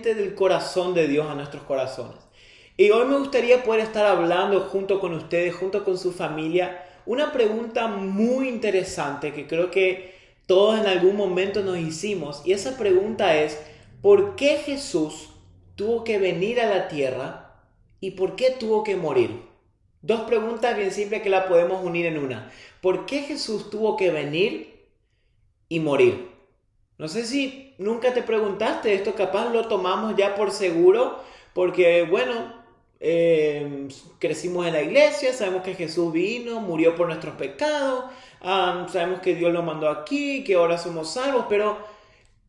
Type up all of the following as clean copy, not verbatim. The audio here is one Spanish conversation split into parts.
del corazón de Dios a nuestros corazones. Y hoy me gustaría poder estar hablando junto con ustedes, junto con su familia, una pregunta muy interesante que creo que todos en algún momento nos hicimos. Y esa pregunta es, ¿por qué Jesús tuvo que venir a la tierra y por qué tuvo que morir? Dos preguntas bien simples que la podemos unir en una. ¿Por qué Jesús tuvo que venir y morir? No sé si nunca te preguntaste esto, capaz lo tomamos ya por seguro, porque bueno, crecimos en la iglesia, sabemos que Jesús vino, murió por nuestros pecados, sabemos que Dios lo mandó aquí, que ahora somos salvos, pero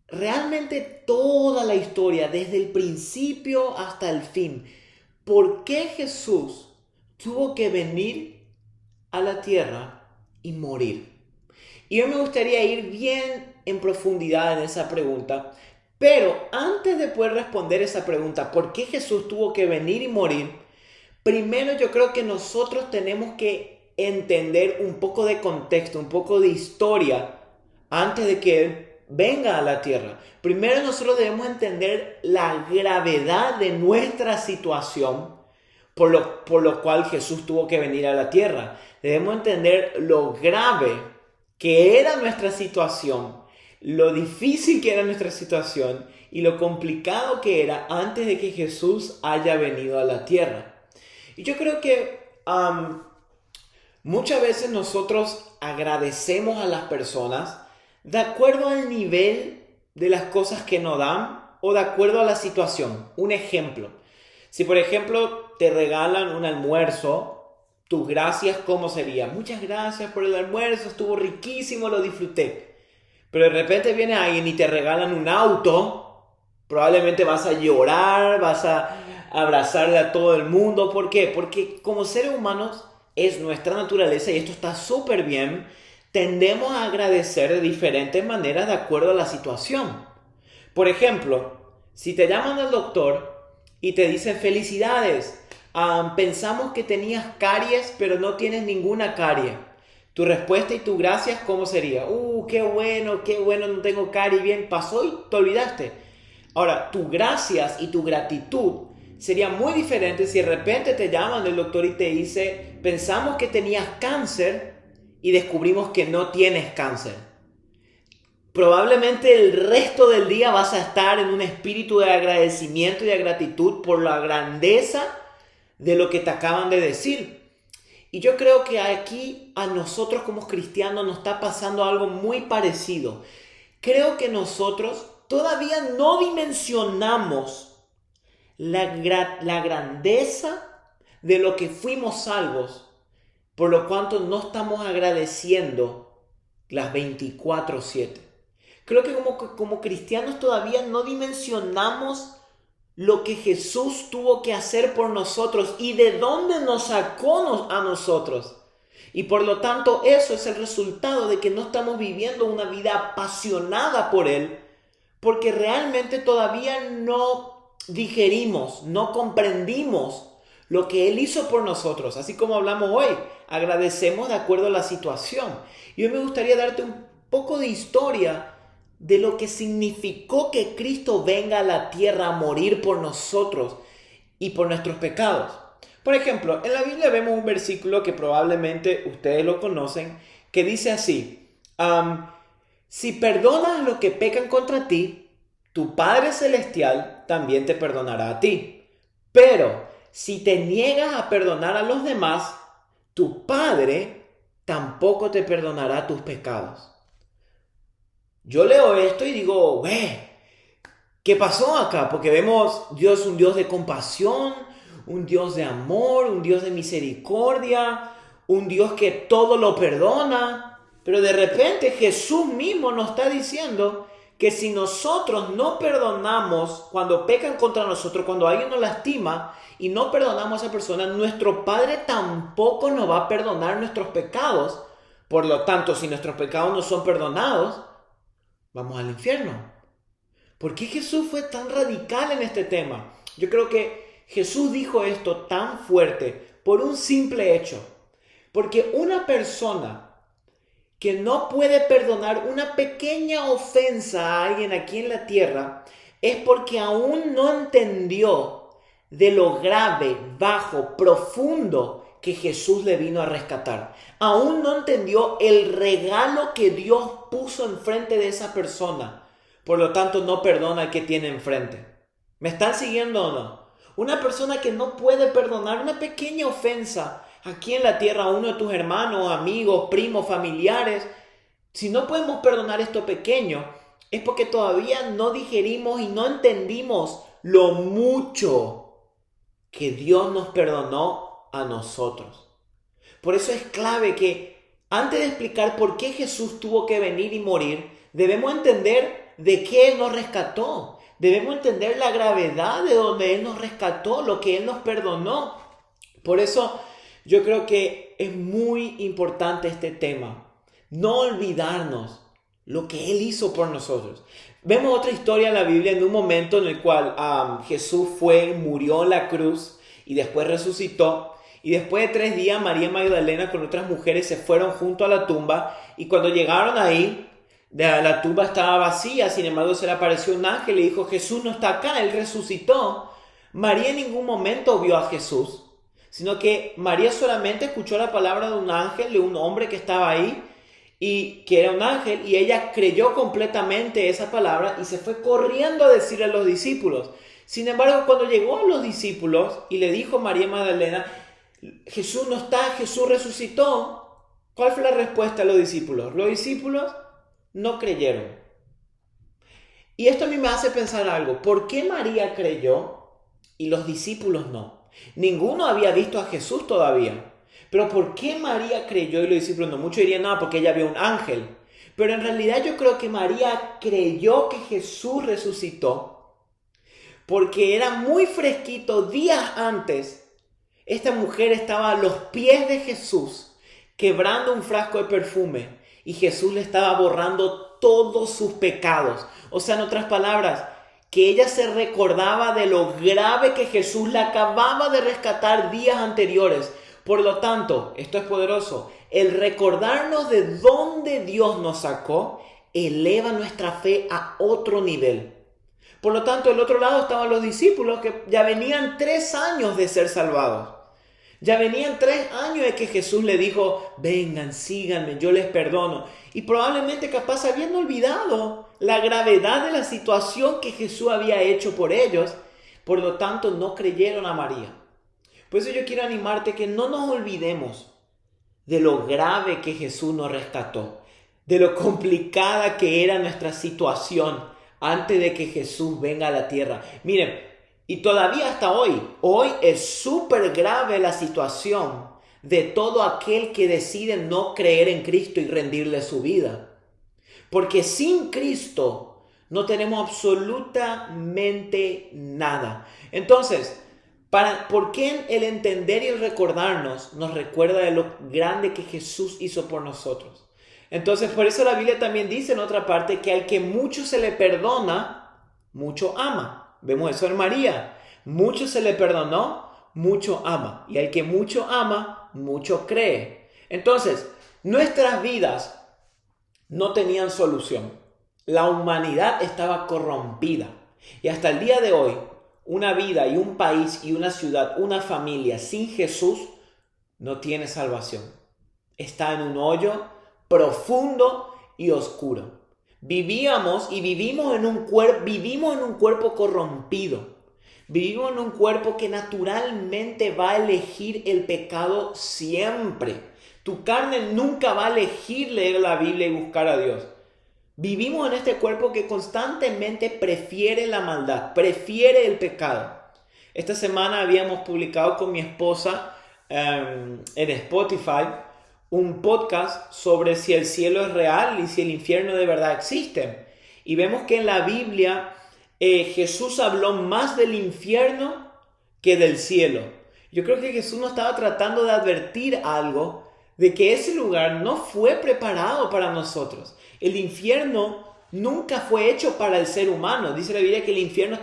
realmente toda la historia, desde el principio hasta el fin, ¿por qué Jesús tuvo que venir a la tierra y morir? Y hoy me gustaría ir bien en profundidad en esa pregunta. Pero antes de poder responder esa pregunta, ¿por qué Jesús tuvo que venir y morir? Primero yo creo que nosotros tenemos que entender un poco de contexto, un poco de historia, antes de que Él venga a la tierra. Primero nosotros debemos entender la gravedad de nuestra situación, por lo cual Jesús tuvo que venir a la tierra. Debemos entender lo grave que era nuestra situación, lo difícil que era nuestra situación y lo complicado que era antes de que Jesús haya venido a la tierra. Y yo creo que muchas veces nosotros agradecemos a las personas de acuerdo al nivel de las cosas que nos dan o de acuerdo a la situación. Un ejemplo, si por ejemplo te regalan un almuerzo, tus gracias, ¿cómo sería? Muchas gracias por el almuerzo, estuvo riquísimo, lo disfruté. Pero de repente viene alguien y te regalan un auto, probablemente vas a llorar, vas a abrazarle a todo el mundo. ¿Por qué? Porque como seres humanos es nuestra naturaleza, y esto está súper bien, tendemos a agradecer de diferentes maneras de acuerdo a la situación. Por ejemplo, si te llaman al doctor y te dicen felicidades, pensamos que tenías caries, pero no tienes ninguna carie. Tu respuesta y tu gracias, ¿cómo sería? Qué bueno, no tengo caries, bien, pasó y te olvidaste. Ahora, tu gracias y tu gratitud sería muy diferente si de repente te llaman del doctor y te dice, pensamos que tenías cáncer y descubrimos que no tienes cáncer. Probablemente el resto del día vas a estar en un espíritu de agradecimiento y de gratitud por la grandeza de lo que te acaban de decir. Y yo creo que aquí a nosotros como cristianos nos está pasando algo muy parecido. Creo que nosotros todavía no dimensionamos la grandeza de lo que fuimos salvos, por lo cual no estamos agradeciendo las 24/7. Creo que como cristianos todavía no dimensionamos lo que Jesús tuvo que hacer por nosotros y de dónde nos sacó a nosotros. Y por lo tanto eso es el resultado de que no estamos viviendo una vida apasionada por Él, porque realmente todavía no digerimos, no comprendimos lo que Él hizo por nosotros. Así como hablamos hoy, agradecemos de acuerdo a la situación. Y hoy me gustaría darte un poco de historia de lo que significó que Cristo venga a la tierra a morir por nosotros y por nuestros pecados. Por ejemplo, en la Biblia vemos un versículo que probablemente ustedes lo conocen, que dice así, si perdonas a los que pecan contra ti, tu Padre Celestial también te perdonará a ti. Pero si te niegas a perdonar a los demás, tu Padre tampoco te perdonará tus pecados. Yo leo esto y digo, ¿qué pasó acá? Porque vemos Dios un Dios de compasión, un Dios de amor, un Dios de misericordia, un Dios que todo lo perdona. Pero de repente Jesús mismo nos está diciendo que si nosotros no perdonamos cuando pecan contra nosotros, cuando alguien nos lastima y no perdonamos a esa persona, nuestro Padre tampoco nos va a perdonar nuestros pecados. Por lo tanto, si nuestros pecados no son perdonados, vamos al infierno. ¿Por qué Jesús fue tan radical en este tema? Yo creo que Jesús dijo esto tan fuerte por un simple hecho. Porque una persona que no puede perdonar una pequeña ofensa a alguien aquí en la tierra, es porque aún no entendió de lo grave, bajo, profundo que Jesús le vino a rescatar. Aún no entendió el regalo que Dios puso enfrente de esa persona. Por lo tanto, no perdona al que tiene enfrente. ¿Me están siguiendo o no? Una persona que no puede perdonar una pequeña ofensa aquí en la tierra a uno de tus hermanos, amigos, primos, familiares. Si no podemos perdonar esto pequeño, es porque todavía no digerimos y no entendimos lo mucho que Dios nos perdonó a nosotros. Por eso es clave que antes de explicar por qué Jesús tuvo que venir y morir, debemos entender de qué Él nos rescató. Debemos entender la gravedad de donde Él nos rescató, lo que Él nos perdonó. Por eso yo creo que es muy importante este tema. No olvidarnos lo que Él hizo por nosotros. Vemos otra historia en la Biblia en un momento en el cual Jesús murió en la cruz y después resucitó. Y después de 3 días, María Magdalena con otras mujeres se fueron junto a la tumba. Y cuando llegaron ahí, la tumba estaba vacía. Sin embargo, se le apareció un ángel y dijo: Jesús no está acá, Él resucitó. María en ningún momento vio a Jesús, sino que María solamente escuchó la palabra de un ángel, de un hombre que estaba ahí, y que era un ángel, y ella creyó completamente esa palabra y se fue corriendo a decirle a los discípulos. Sin embargo, cuando llegó a los discípulos y le dijo María Magdalena: Jesús no está, Jesús resucitó, ¿cuál fue la respuesta a los discípulos? Los discípulos no creyeron. Y esto a mí me hace pensar algo. ¿Por qué María creyó y los discípulos no? Ninguno había visto a Jesús todavía. Pero ¿por qué María creyó y los discípulos no? Muchos dirían: no, porque ella vio un ángel. Pero en realidad yo creo que María creyó que Jesús resucitó porque era muy fresquito. Días antes, esta mujer estaba a los pies de Jesús quebrando un frasco de perfume y Jesús le estaba borrando todos sus pecados. O sea, en otras palabras, que ella se recordaba de lo grave que Jesús la acababa de rescatar días anteriores. Por lo tanto, esto es poderoso. El recordarnos de dónde Dios nos sacó eleva nuestra fe a otro nivel. Por lo tanto, del otro lado estaban los discípulos que ya venían 3 años de ser salvados. Ya venían 3 años de que Jesús le dijo: vengan, síganme, yo les perdono. Y probablemente capaz habían olvidado la gravedad de la situación que Jesús había hecho por ellos. Por lo tanto, no creyeron a María. Por eso yo quiero animarte que no nos olvidemos de lo grave que Jesús nos rescató, de lo complicada que era nuestra situación antes de que Jesús venga a la tierra. Miren, y todavía hasta hoy es súper grave la situación de todo aquel que decide no creer en Cristo y rendirle su vida. Porque sin Cristo no tenemos absolutamente nada. Entonces, ¿por qué el entender y el recordarnos nos recuerda de lo grande que Jesús hizo por nosotros? Entonces, por eso la Biblia también dice en otra parte que al que mucho se le perdona, mucho ama. Vemos eso en María. Mucho se le perdonó, mucho ama. Y al que mucho ama, mucho cree. Entonces, nuestras vidas no tenían solución. La humanidad estaba corrompida. Y hasta el día de hoy, una vida y un país y una ciudad, una familia sin Jesús no tiene salvación. Está en un hoyo profundo y oscuro. Vivimos en un cuerpo corrompido. Vivimos en un cuerpo que naturalmente va a elegir el pecado siempre. Tu carne nunca va a elegir leer la Biblia y buscar a Dios. Vivimos en este cuerpo que constantemente prefiere la maldad, prefiere el pecado. Esta semana habíamos publicado con mi esposa en Spotify un podcast sobre si el cielo es real y si el infierno de verdad existe. Y vemos que en la Biblia Jesús habló más del infierno que del cielo. Yo creo que Jesús nos estaba tratando de advertir algo, de que ese lugar no fue preparado para nosotros. El infierno nunca fue hecho para el ser humano. Dice la Biblia que el infierno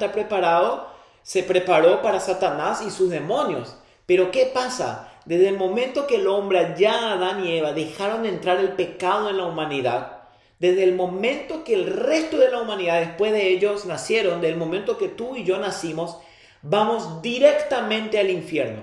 se preparó para Satanás y sus demonios. Pero ¿qué pasa? Desde el momento que el hombre, ya Adán y Eva, dejaron entrar el pecado en la humanidad, Desde el momento que el resto de la humanidad, después de ellos nacieron, del momento que tú y yo nacimos, vamos directamente al infierno.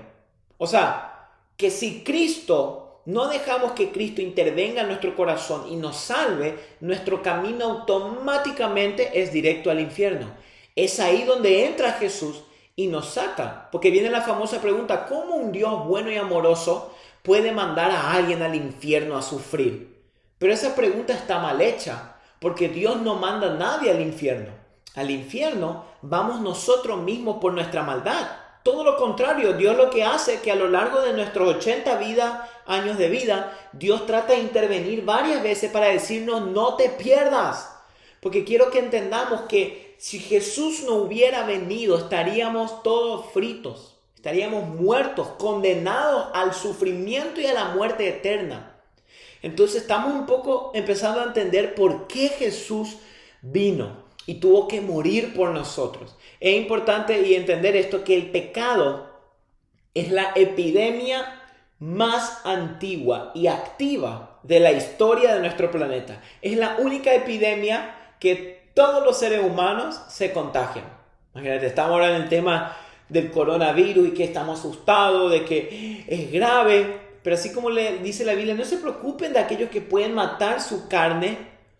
O sea, que si Cristo, no dejamos que Cristo intervenga en nuestro corazón y nos salve, nuestro camino automáticamente es directo al infierno. Es ahí donde entra Jesús y nos saca. Porque viene la famosa pregunta, ¿cómo un Dios bueno y amoroso puede mandar a alguien al infierno a sufrir? Pero esa pregunta está mal hecha, porque Dios no manda a nadie al infierno. Al infierno vamos nosotros mismos por nuestra maldad. Todo lo contrario, Dios lo que hace es que a lo largo de nuestros 80 años de vida, Dios trata de intervenir varias veces para decirnos no te pierdas. Porque quiero que entendamos que si Jesús no hubiera venido, estaríamos todos fritos, estaríamos muertos, condenados al sufrimiento y a la muerte eterna. Entonces estamos un poco empezando a entender por qué Jesús vino y tuvo que morir por nosotros. Es importante entender esto, que el pecado es la epidemia más antigua y activa de la historia de nuestro planeta. Es la única epidemia que todos los seres humanos se contagian. Imagínate, estamos ahora en el tema del coronavirus y que estamos asustados, de que es grave. Pero así como le dice la Biblia, no se preocupen de aquellos que pueden matar su carne,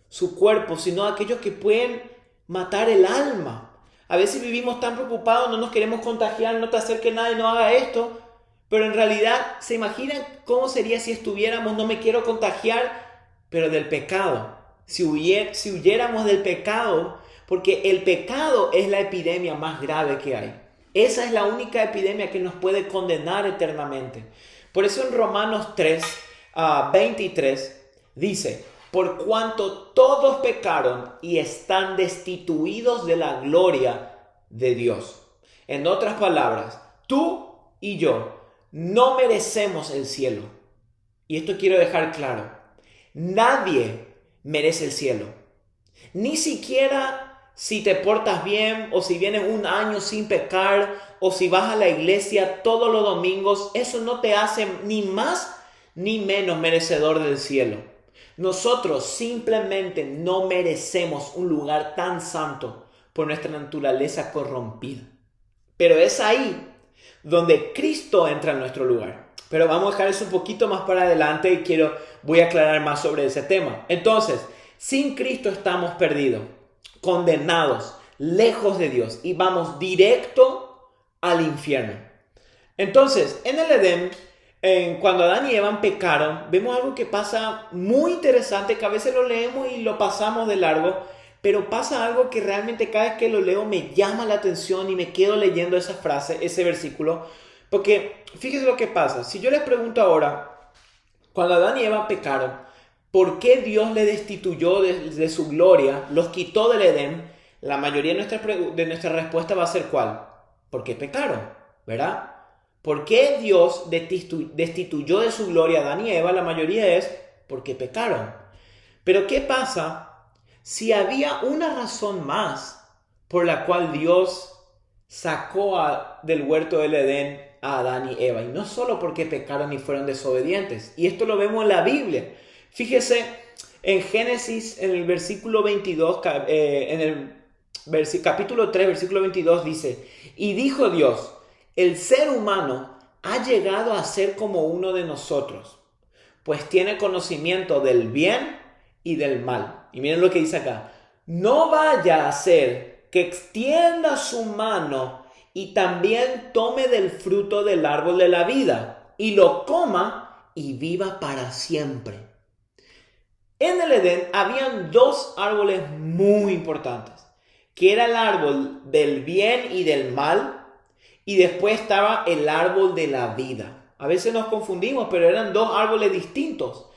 su cuerpo, sino de aquellos que pueden matar el alma. A veces vivimos tan preocupados, no nos queremos contagiar, no te acerques nadie, no haga esto. Pero en realidad, ¿se imaginan cómo sería si estuviéramos, no me quiero contagiar, pero del pecado? Si huyéramos del pecado, porque el pecado es la epidemia más grave que hay. Esa es la única epidemia que nos puede condenar eternamente. Por eso en Romanos 3, 23 dice, por cuanto todos pecaron y están destituidos de la gloria de Dios. En otras palabras, tú y yo no merecemos el cielo. Y esto quiero dejar claro. Nadie merece el cielo. Ni siquiera si te portas bien o si vienes un año sin pecar o si vas a la iglesia todos los domingos, eso no te hace ni más ni menos merecedor del cielo. Nosotros simplemente no merecemos un lugar tan santo por nuestra naturaleza corrompida. Pero es ahí donde Cristo entra en nuestro lugar. Pero vamos a dejar eso un poquito más para adelante y voy a aclarar más sobre ese tema. Entonces, sin Cristo estamos perdidos, condenados, lejos de Dios y vamos directo al infierno. Entonces, en el Edén, cuando Adán y Eva pecaron, vemos algo que pasa muy interesante, que a veces lo leemos y lo pasamos de largo, pero pasa algo que realmente cada vez que lo leo me llama la atención y me quedo leyendo esa frase, ese versículo, porque fíjense lo que pasa. Si yo les pregunto ahora, cuando Adán y Eva pecaron, ¿por qué Dios les destituyó de su gloria, los quitó del Edén? La mayoría de nuestra respuesta va a ser ¿cuál? Porque pecaron, ¿verdad? ¿Por qué Dios destituyó de su gloria a Adán y Eva? La mayoría es porque pecaron. Pero ¿qué pasa si había una razón más por la cual Dios sacó del huerto del Edén a Adán y Eva? Y no solo porque pecaron y fueron desobedientes. Y esto lo vemos en la Biblia. Fíjese en Génesis, en el versículo 22, capítulo 3, versículo 22 dice, y dijo Dios, el ser humano ha llegado a ser como uno de nosotros, pues tiene conocimiento del bien y del mal. Y miren lo que dice acá, no vaya a ser que extienda su mano y también tome del fruto del árbol de la vida y lo coma y viva para siempre. En el Edén habían dos árboles muy importantes, que era el árbol del bien y del mal, y después estaba el árbol de la vida. A veces nos confundimos, pero eran dos árboles distintos.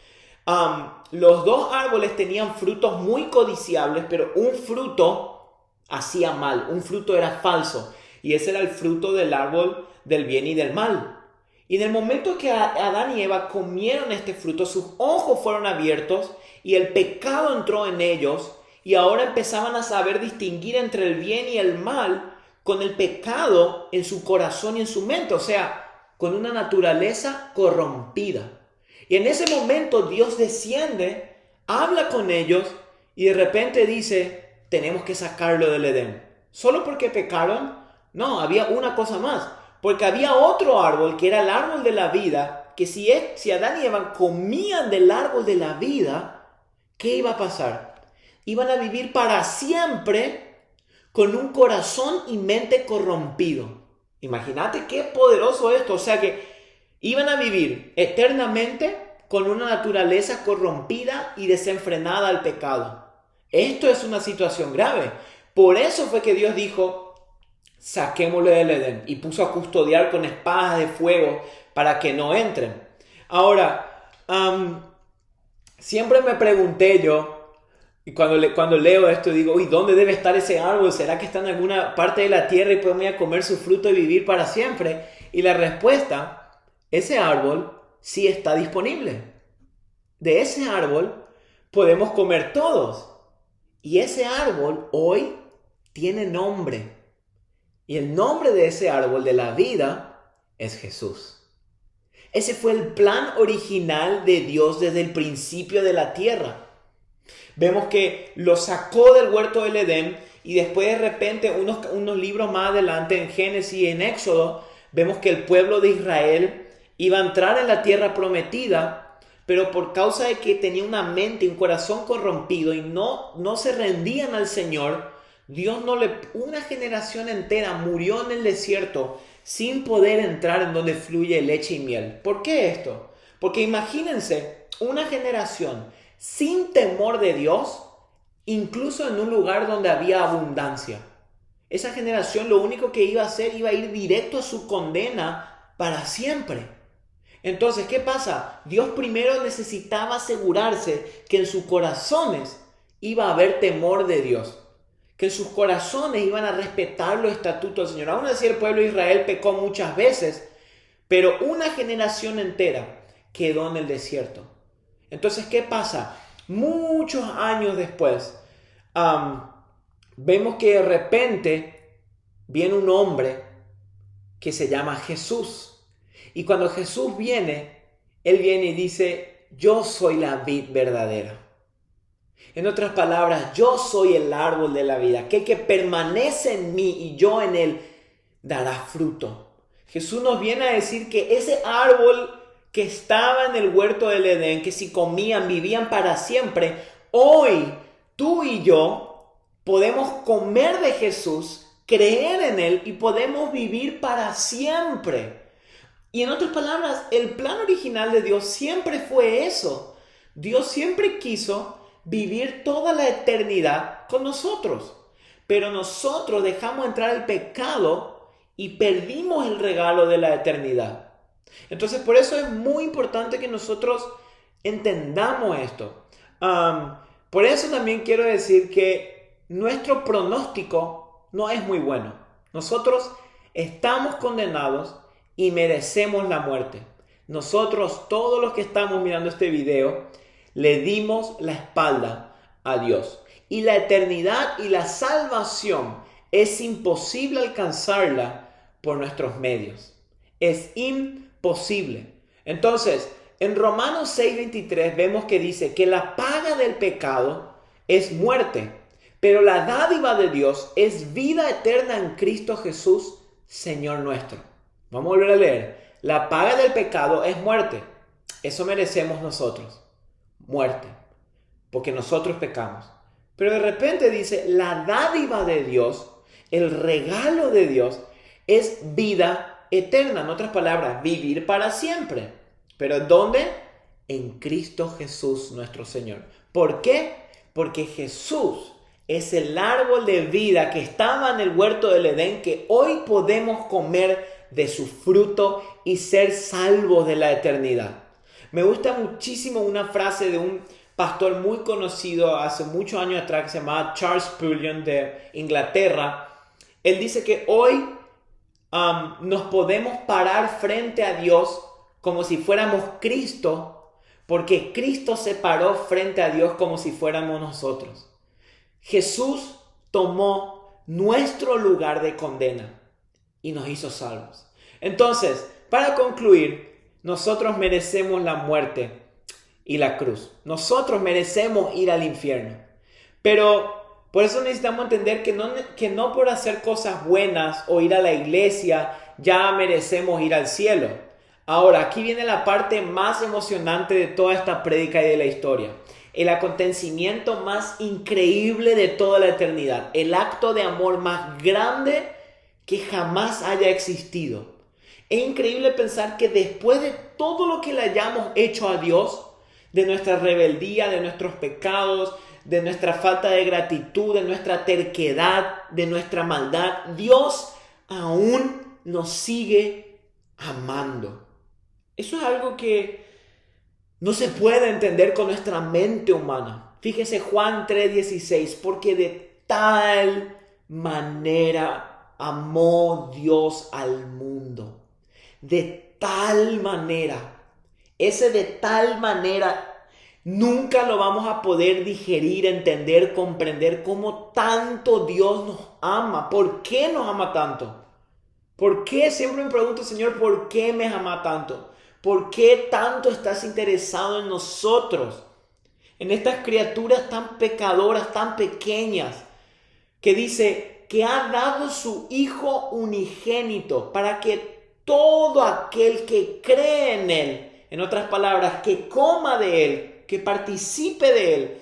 Los dos árboles tenían frutos muy codiciables, pero un fruto hacía mal, un fruto era falso, y ese era el fruto del árbol del bien y del mal. Y en el momento que Adán y Eva comieron este fruto, sus ojos fueron abiertos y el pecado entró en ellos, y ahora empezaban a saber distinguir entre el bien y el mal con el pecado en su corazón y en su mente, o sea, con una naturaleza corrompida. Y en ese momento Dios desciende, habla con ellos y de repente dice, tenemos que sacarlo del Edén. ¿Solo porque pecaron? No, había una cosa más. Porque había otro árbol que era el árbol de la vida, que si Adán y Eva comían del árbol de la vida, ¿qué iba a pasar? Iban a vivir para siempre con un corazón y mente corrompido. Imagínate qué poderoso esto. O sea que iban a vivir eternamente con una naturaleza corrompida y desenfrenada al pecado. Esto es una situación grave. Por eso fue que Dios dijo, saquémosle del Edén, y puso a custodiar con espadas de fuego para que no entren. Ahora, siempre me pregunté yo, y cuando leo esto digo, uy, ¿dónde debe estar ese árbol? ¿Será que está en alguna parte de la tierra y podemos ir a comer su fruto y vivir para siempre? Y la respuesta, ese árbol sí está disponible. De ese árbol podemos comer todos. Y ese árbol hoy tiene nombre. Y el nombre de ese árbol de la vida es Jesús. Ese fue el plan original de Dios desde el principio de la tierra. Vemos que lo sacó del huerto del Edén y después de repente, unos libros más adelante en Génesis y en Éxodo, vemos que el pueblo de Israel iba a entrar en la tierra prometida, pero por causa de que tenía una mente y un corazón corrompido y no se rendían al Señor, una generación entera murió en el desierto sin poder entrar en donde fluye leche y miel. ¿Por qué esto? Porque imagínense una generación sin temor de Dios, incluso en un lugar donde había abundancia. Esa generación lo único que iba a hacer, iba a ir directo a su condena para siempre. Entonces, ¿qué pasa? Dios primero necesitaba asegurarse que en sus corazones iba a haber temor de Dios, que en sus corazones iban a respetar los estatutos del Señor. Aún así el pueblo de Israel pecó muchas veces, pero una generación entera quedó en el desierto. Entonces, ¿qué pasa? Muchos años después, vemos que de repente viene un hombre que se llama Jesús. Y cuando Jesús viene, Él viene y dice, yo soy la vid verdadera. En otras palabras, yo soy el árbol de la vida. Que permanece en mí y yo en Él dará fruto. Jesús nos viene a decir que ese árbol que estaba en el huerto del Edén, que si comían, vivían para siempre, hoy tú y yo podemos comer de Jesús, creer en Él y podemos vivir para siempre. Y en otras palabras, el plan original de Dios siempre fue eso. Dios siempre quiso vivir toda la eternidad con nosotros. Pero nosotros dejamos entrar el pecado y perdimos el regalo de la eternidad. Entonces, por eso es muy importante que nosotros entendamos esto. Por eso también quiero decir que nuestro pronóstico no es muy bueno. Nosotros estamos condenados y merecemos la muerte. Nosotros, todos los que estamos mirando este video, le dimos la espalda a Dios. Y la eternidad y la salvación es imposible alcanzarla por nuestros medios. Es imposible. Entonces, en Romanos 6:23 vemos que dice que la paga del pecado es muerte, pero la dádiva de Dios es vida eterna en Cristo Jesús, Señor nuestro. Vamos a volver a leer. La paga del pecado es muerte. Eso merecemos nosotros. Muerte. Porque nosotros pecamos. Pero de repente dice, la dádiva de Dios, el regalo de Dios, es vida eterna. En otras palabras, vivir para siempre. ¿Pero dónde? En Cristo Jesús nuestro Señor. ¿Por qué? Porque Jesús es el árbol de vida que estaba en el huerto del Edén, que hoy podemos comer de su fruto y ser salvos de la eternidad. Me gusta muchísimo una frase de un pastor muy conocido hace muchos años atrás que se llamaba Charles Spurgeon de Inglaterra. Él dice que hoy nos podemos parar frente a Dios como si fuéramos Cristo, porque Cristo se paró frente a Dios como si fuéramos nosotros. Jesús tomó nuestro lugar de condena y nos hizo salvos. Entonces, para concluir, nosotros merecemos la muerte y la cruz. Nosotros merecemos ir al infierno. Pero por eso necesitamos entender que no por hacer cosas buenas o ir a la iglesia ya merecemos ir al cielo. Ahora, aquí viene la parte más emocionante de toda esta prédica y de la historia. El acontecimiento más increíble de toda la eternidad. El acto de amor más grande que jamás haya existido. Es increíble pensar que después de todo lo que le hayamos hecho a Dios, de nuestra rebeldía, de nuestros pecados, de nuestra falta de gratitud, de nuestra terquedad, de nuestra maldad, Dios aún nos sigue amando. Eso es algo que no se puede entender con nuestra mente humana. Fíjese Juan 3:16, porque de tal manera amó Dios al mundo. De tal manera. Ese de tal manera nunca lo vamos a poder digerir, entender, comprender cómo tanto Dios nos ama. ¿Por qué nos ama tanto? ¿Por qué? Siempre me pregunto, Señor, ¿por qué me ama tanto? ¿Por qué tanto estás interesado en nosotros? En estas criaturas tan pecadoras, tan pequeñas, que dice que ha dado su Hijo unigénito para que todo aquel que cree en Él, en otras palabras, que coma de Él, que participe de Él,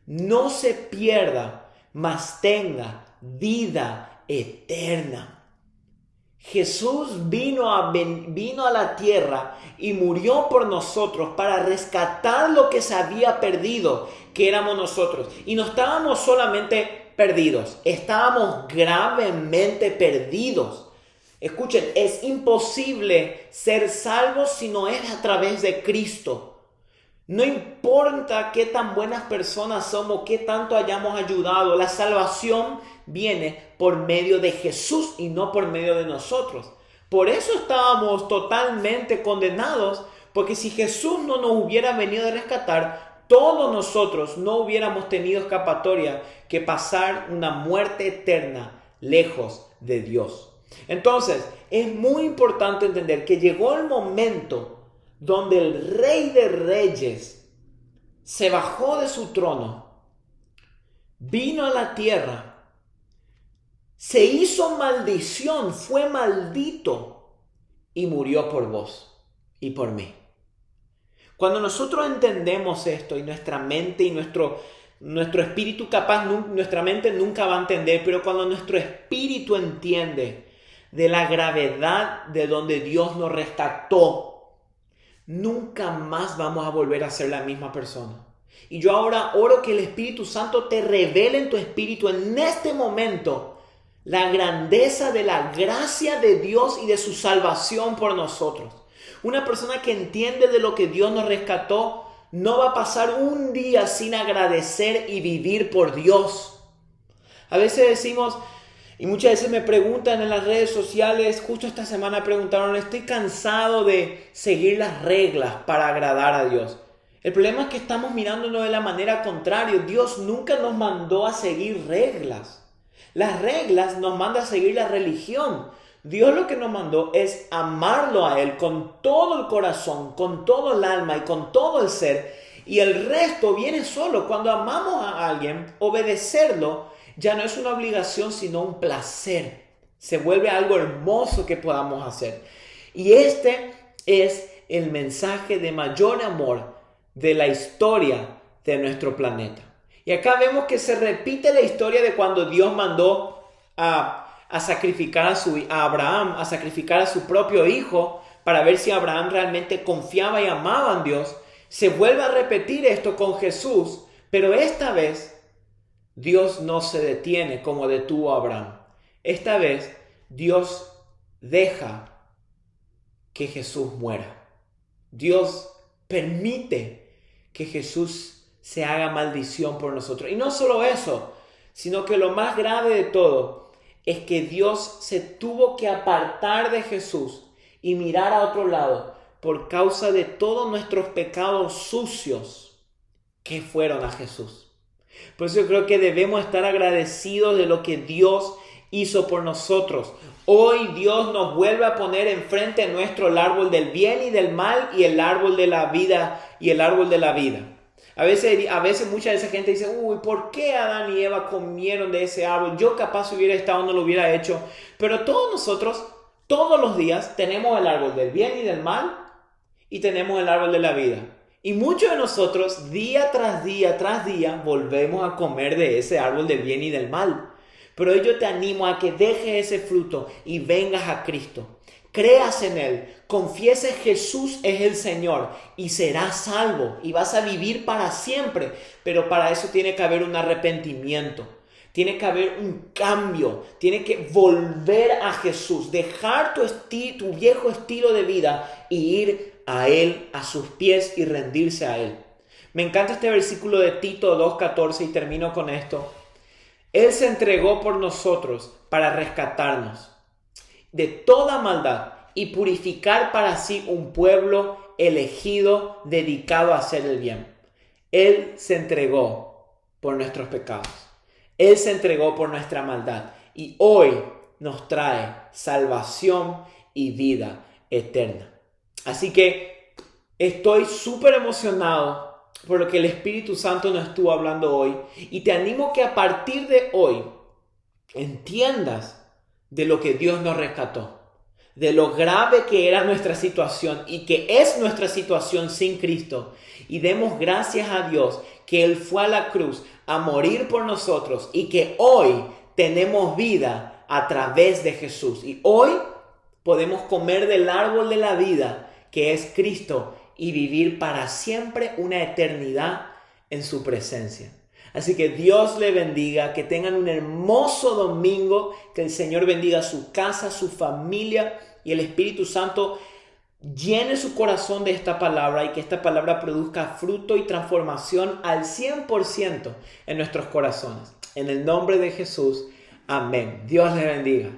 no se pierda, mas tenga vida eterna. Jesús vino a la tierra y murió por nosotros para rescatar lo que se había perdido, que éramos nosotros. Y no estábamos solamente perdidos, estábamos gravemente perdidos. Escuchen, es imposible ser salvos si no es a través de Cristo. No importa qué tan buenas personas somos, qué tanto hayamos ayudado, la salvación viene por medio de Jesús y no por medio de nosotros. Por eso estábamos totalmente condenados, porque si Jesús no nos hubiera venido a rescatar, todos nosotros no hubiéramos tenido escapatoria que pasar una muerte eterna lejos de Dios. Entonces, es muy importante entender que llegó el momento donde el Rey de Reyes se bajó de su trono, vino a la tierra, se hizo maldición, fue maldito y murió por vos y por mí. Cuando nosotros entendemos esto y nuestra mente y nuestro espíritu capaz, nuestra mente nunca va a entender, pero cuando nuestro espíritu entiende de la gravedad de donde Dios nos rescató, nunca más vamos a volver a ser la misma persona. Y yo ahora oro que el Espíritu Santo te revele en tu espíritu en este momento la grandeza de la gracia de Dios y de su salvación por nosotros. Una persona que entiende de lo que Dios nos rescató no va a pasar un día sin agradecer y vivir por Dios. A veces decimos, y muchas veces me preguntan en las redes sociales, justo esta semana preguntaron, estoy cansado de seguir las reglas para agradar a Dios. El problema es que estamos mirándolo de la manera contraria. Dios nunca nos mandó a seguir reglas. Las reglas nos manda a seguir la religión. Dios lo que nos mandó es amarlo a Él con todo el corazón, con todo el alma y con todo el ser. Y el resto viene solo. Cuando amamos a alguien, obedecerlo ya no es una obligación, sino un placer. Se vuelve algo hermoso que podamos hacer. Y este es el mensaje de mayor amor de la historia de nuestro planeta. Y acá vemos que se repite la historia de cuando Dios mandó a sacrificar a Abraham, a sacrificar a su propio hijo, para ver si Abraham realmente confiaba y amaba en Dios. Se vuelve a repetir esto con Jesús, pero esta vez Dios no se detiene como detuvo a Abraham. Esta vez Dios deja que Jesús muera. Dios permite que Jesús se haga maldición por nosotros. Y no solo eso, sino que lo más grave de todo es que Dios se tuvo que apartar de Jesús y mirar a otro lado por causa de todos nuestros pecados sucios que fueron a Jesús. Por eso yo creo que debemos estar agradecidos de lo que Dios hizo por nosotros. Hoy Dios nos vuelve a poner enfrente nuestro el árbol del bien y del mal y el árbol de la vida y el árbol de la vida. A veces mucha de esa gente dice, uy, ¿por qué Adán y Eva comieron de ese árbol? Yo capaz hubiera estado, no lo hubiera hecho. Pero todos nosotros, todos los días, tenemos el árbol del bien y del mal y tenemos el árbol de la vida. Y muchos de nosotros, día tras día tras día, volvemos a comer de ese árbol del bien y del mal. Pero yo te animo a que dejes ese fruto y vengas a Cristo. Creas en Él, confieses Jesús es el Señor y serás salvo y vas a vivir para siempre. Pero para eso tiene que haber un arrepentimiento, tiene que haber un cambio, tiene que volver a Jesús, dejar tu viejo estilo de vida y ir a Él, a sus pies y rendirse a Él. Me encanta este versículo de Tito 2:14 y termino con esto. Él se entregó por nosotros para rescatarnos de toda maldad y purificar para sí un pueblo elegido, dedicado a hacer el bien. Él se entregó por nuestros pecados. Él se entregó por nuestra maldad y hoy nos trae salvación y vida eterna. Así que estoy súper emocionado por lo que el Espíritu Santo nos estuvo hablando hoy y te animo que a partir de hoy entiendas de lo que Dios nos rescató, de lo grave que era nuestra situación y que es nuestra situación sin Cristo, y demos gracias a Dios que Él fue a la cruz a morir por nosotros y que hoy tenemos vida a través de Jesús y hoy podemos comer del árbol de la vida que es Cristo y vivir para siempre una eternidad en su presencia. Así que Dios le bendiga, que tengan un hermoso domingo, que el Señor bendiga su casa, su familia y el Espíritu Santo llene su corazón de esta palabra y que esta palabra produzca fruto y transformación al 100% en nuestros corazones. En el nombre de Jesús, amén. Dios le bendiga.